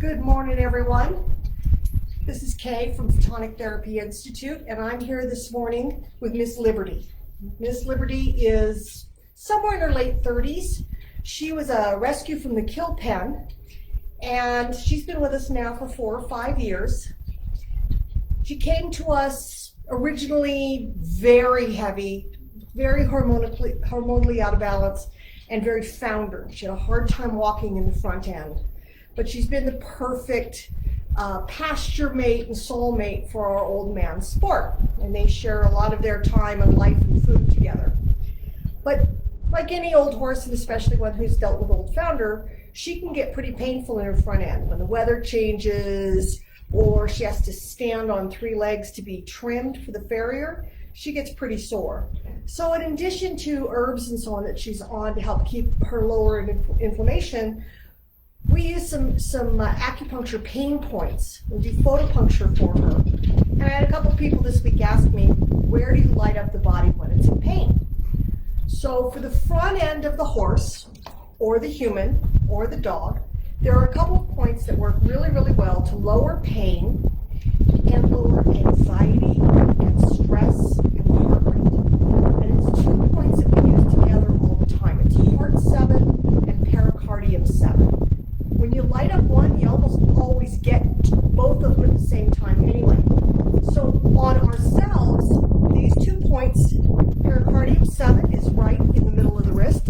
Good morning, everyone. This is Kay from Photonic Therapy Institute, and I'm here this morning with Miss Liberty. Miss Liberty is somewhere in her late 30s. She was a rescue from the kill pen, and she's been with us now for 4 or 5 years. She came to us originally very heavy, very hormonally out of balance, and very foundered. She had a hard time walking in the front end. But she's been the perfect pasture mate and soul mate for our old man Sport. And they share a lot of their time and life and food together. But like any old horse, and especially one who's dealt with old founder, she can get pretty painful in her front end. When the weather changes or she has to stand on 3 legs to be trimmed for the farrier, she gets pretty sore. So in addition to herbs and so on that she's on to help keep her lower in inflammation, we use some acupuncture pain points. We do photopuncture for her. And I had a couple people this week ask me, where do you light up the body when it's in pain? So for the front end of the horse, or the human, or the dog, there are a couple of points that work really, really well to lower pain and lower anxiety and stress and heart rate. And it's 2 points that we use together all the time. It's Heart 7 and Pericardium 7. When you light up one, you almost always get both of them at the same time anyway. So on ourselves, these 2 points, Pericardium 7 is right in the middle of the wrist.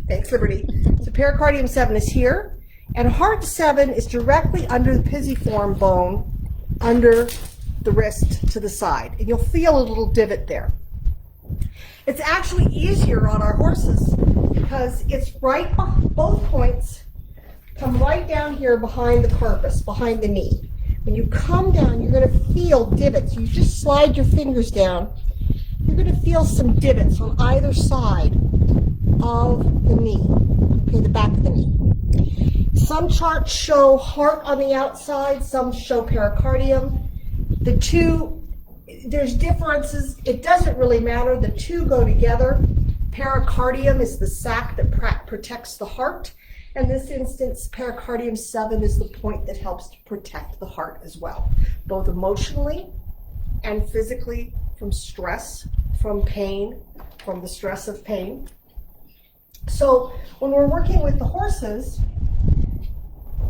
Thanks, Liberty. So Pericardium 7 is here, and Heart 7 is directly under the pisiform bone, under the wrist to the side. And you'll feel a little divot there. It's actually easier on our horses because it's right behind, both points come right down here behind the carpus, behind the knee. When you come down, you're going to feel divots. You just slide your fingers down. You're going to feel some divots on either side of the knee, okay, the back of the knee. Some charts show heart on the outside, some show pericardium. The two, there's differences. It doesn't really matter. The two go together. Pericardium is the sac that protects the heart. In this instance, Pericardium 7 is the point that helps to protect the heart as well, both emotionally and physically, from stress, from pain, from the stress of pain. So when we're working with the horses,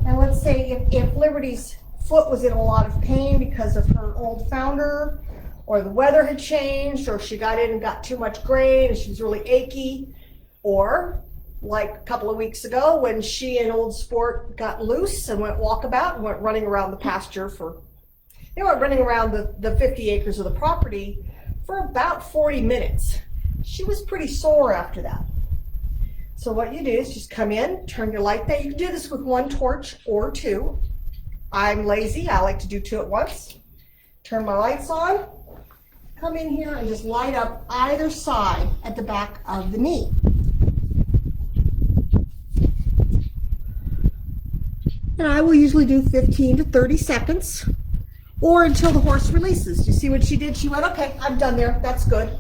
and let's say if Liberty's foot was in a lot of pain because of her old founder, or the weather had changed, or she got in and got too much grain and she was really achy, or like a couple of weeks ago when she and Old Sport got loose and went walkabout and went running around the pasture they went running around the 50 acres of the property for about 40 minutes. She was pretty sore after that. So what you do is just come in, turn your light there. You can do this with 1 torch or 2. I'm lazy, I like to do 2 at once. Turn my lights on, come in here and just light up either side at the back of the knee. And I will usually do 15 to 30 seconds, or until the horse releases. You see what she did? She went, okay, I'm done there, that's good.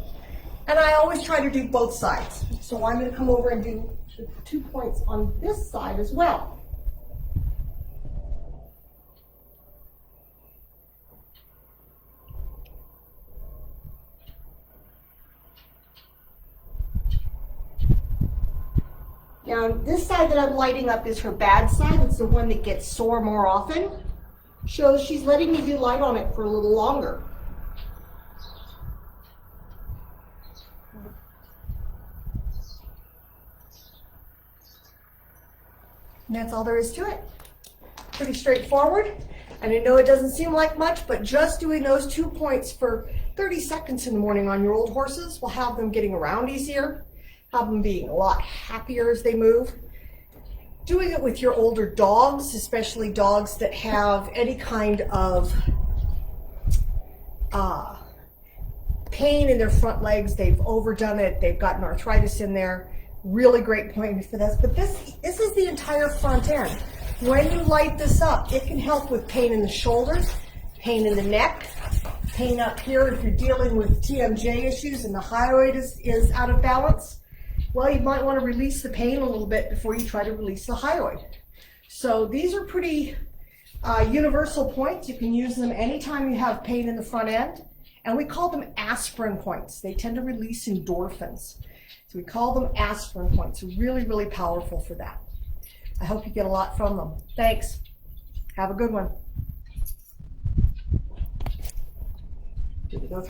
And I always try to do both sides. So I'm going to come over and do the 2 points on this side as well. Now, this side that I'm lighting up is her bad side. It's the one that gets sore more often. Shows she's letting me do light on it for a little longer. And that's all there is to it. Pretty straightforward. And I know it doesn't seem like much, but just doing those 2 points for 30 seconds in the morning on your old horses will have them getting around easier, have them being a lot happier as they move. Doing it with your older dogs, especially dogs that have any kind of pain in their front legs, they've overdone it, they've gotten arthritis in there, really great point for this. But this is the entire front end. When you light this up, it can help with pain in the shoulders, pain in the neck, pain up here if you're dealing with TMJ issues and the thyroid is out of balance. Well, you might want to release the pain a little bit before you try to release the thyroid. So these are pretty universal points. You can use them anytime you have pain in the front end. And we call them aspirin points. They tend to release endorphins. So we call them aspirin points. Really, really powerful for that. I hope you get a lot from them. Thanks. Have a good one. Did we go through